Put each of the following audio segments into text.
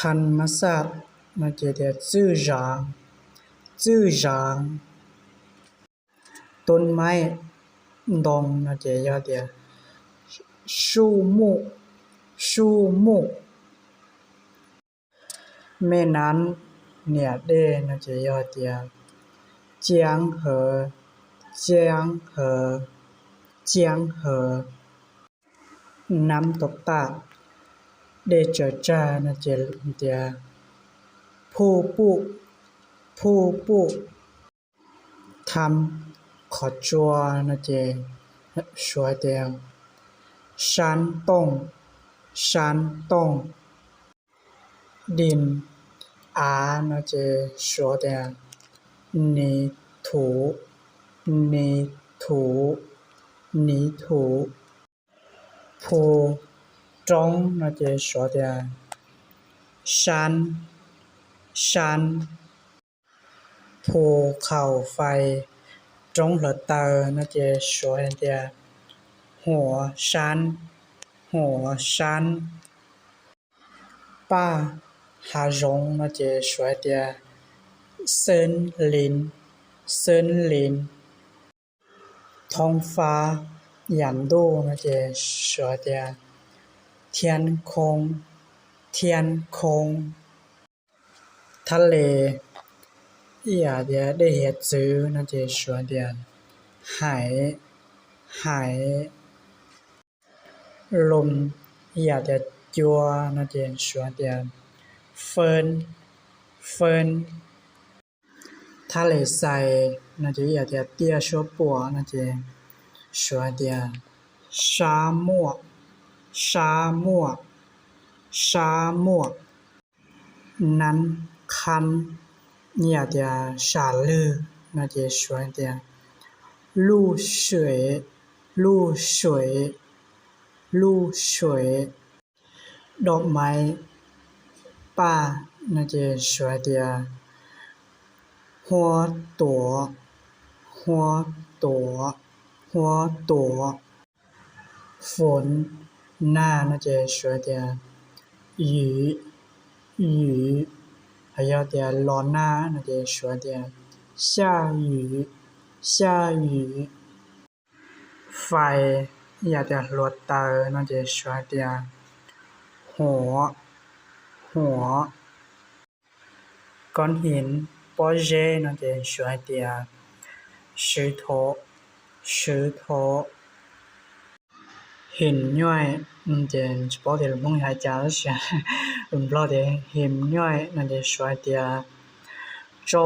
ธรรมศาสตร์那就叫自然ต้นไม้ดง那就叫树木แม่น้ำเนี่ยเด้那就叫江河น้ำตกตาเดเจอจ้า那就叫瀑布ทำขอจัว那就说的山洞ดิน那就说的泥土ภูจง那就说的山ภูเขาไฟจงเหลอเตอ那就说的หัว山ป่าหารง那就说的森林ท้องฟ้ายันดู那就说的天空ทะเลอย่าได้เห็ดจื้อ那就说的海ลมอย่าจัว那就说的风ทะเลทราย那就อย่าเตี้ยชั่วปัว那就说的沙漠นั้นคันอย่าชาลือ那就说的露水ดอกไม้ป่า那就说的花朵ฝนหน้า那就说的雨还有ร้อนหน้า那就说的下雨ไฟอย่ารถเตอ那就说的หัวก้อนหินปอเจ那就说的石头หินย่อย就不知道梦还加了些不知道的หินย่อย那就说的钟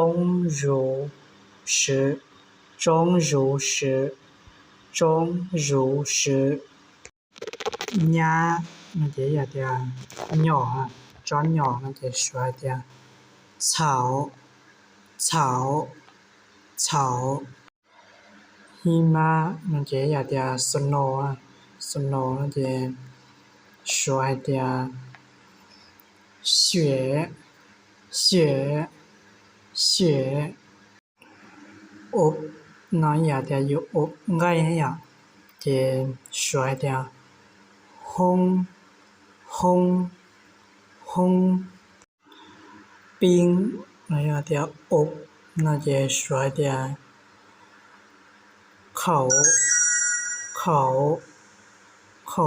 乳石หญ้า那就อย่าหน่อจอนหน่อ那就说的草หิมะ那就อย่าsnow 那就说的雪อบ那อย่าอยู่อบง่ายอย่า就说的烘冰那อย่าอบ那就说的เขา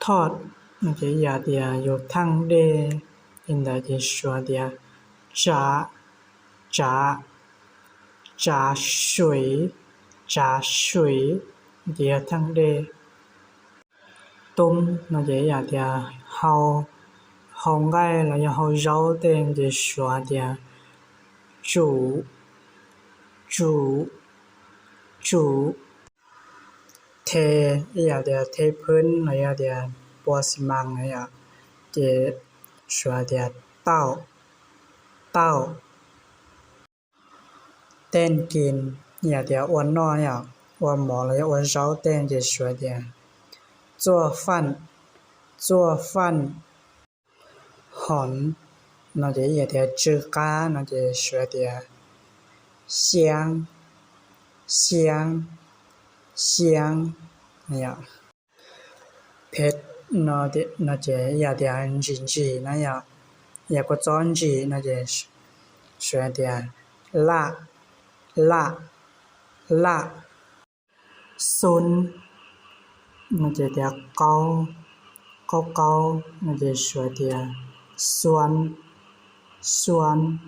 ทอด那就อย่าอยู่ทั้งเด现在就说的炸水เดียวทั้งเดต้ม那就อย่าเฮาง่ายแล้วอย่าเฮาเจ้าเต็มจะ说的煮เทอย่าเทพื้นแล้วอย่าปัวสิมังอย่าจะ说的เต้าเต้นกินอย่าอ้วนน้อยอย่าอ้วนหมอแล้วอ้วนเจ้าเต้นจะ说的做饭หอน那就อย่าจื้อกา那就说的香เนี่ยเผ็ด那这也的人际那呀也个专辑那这选的啦孙那这的高那这选的酸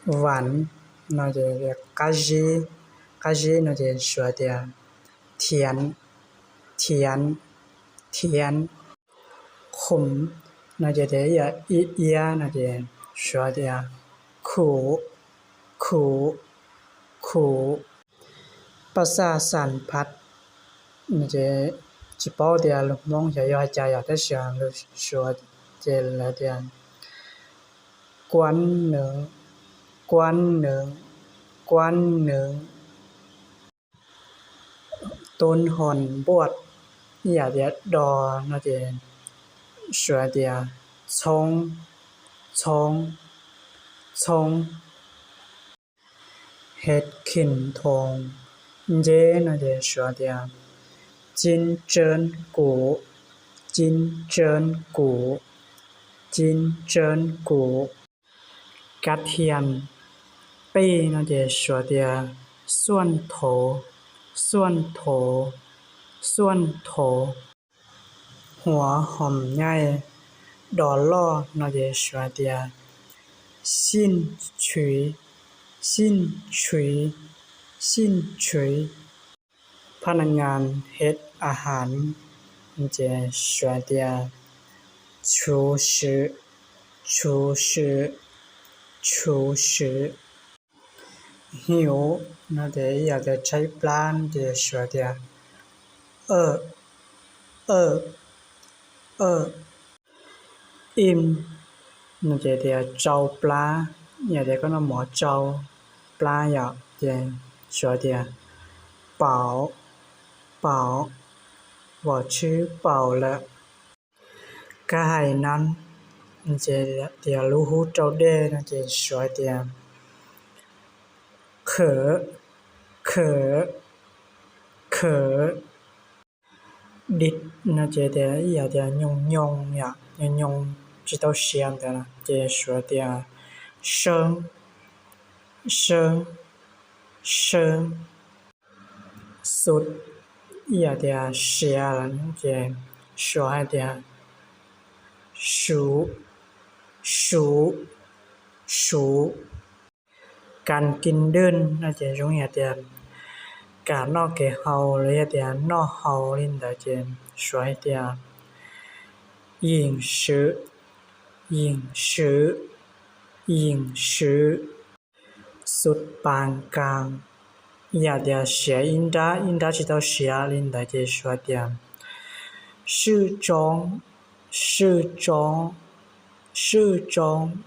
碗那这的咖喱那这选的甜ขม那这的也那这说的苦ภาษาสันพัด那这只包的路梦也要加要的想路说这了的关能ต้นหอนบวชอย่าเดียดอ那这说的葱เฮ็ดขินทงเจ那这说的金针骨กระเทียมเป้那这说的ส่วนโถหัวหอมใหญ่ดอลล้อ那这说的สิ้นฉุยพนักงานเฮ็ดอาหารจะ说的厨师หิว那得อยากจะใช้ปลาจะ说的อิ่ม那จะ的เจ้าปลาอยากจะก็หมอเจ้าปลาอยากจะ说的饱我吃饱了ก็ให้นั้นจะเดี๋ยวรู้หูเจ้าเด้นะจะ说的เขอดิด那这的也的用呀用知道香的了这说的生สุด也的写了这说的熟การกินเดินน่าจะ容易点การนอกเกเฮาเลยเดียนอกเฮาลินดาเจนสวยเดีย饮食สุดปานกลางอย่าเดียเสียอินดาจิตเสียลินดาเจสวยเดีย适中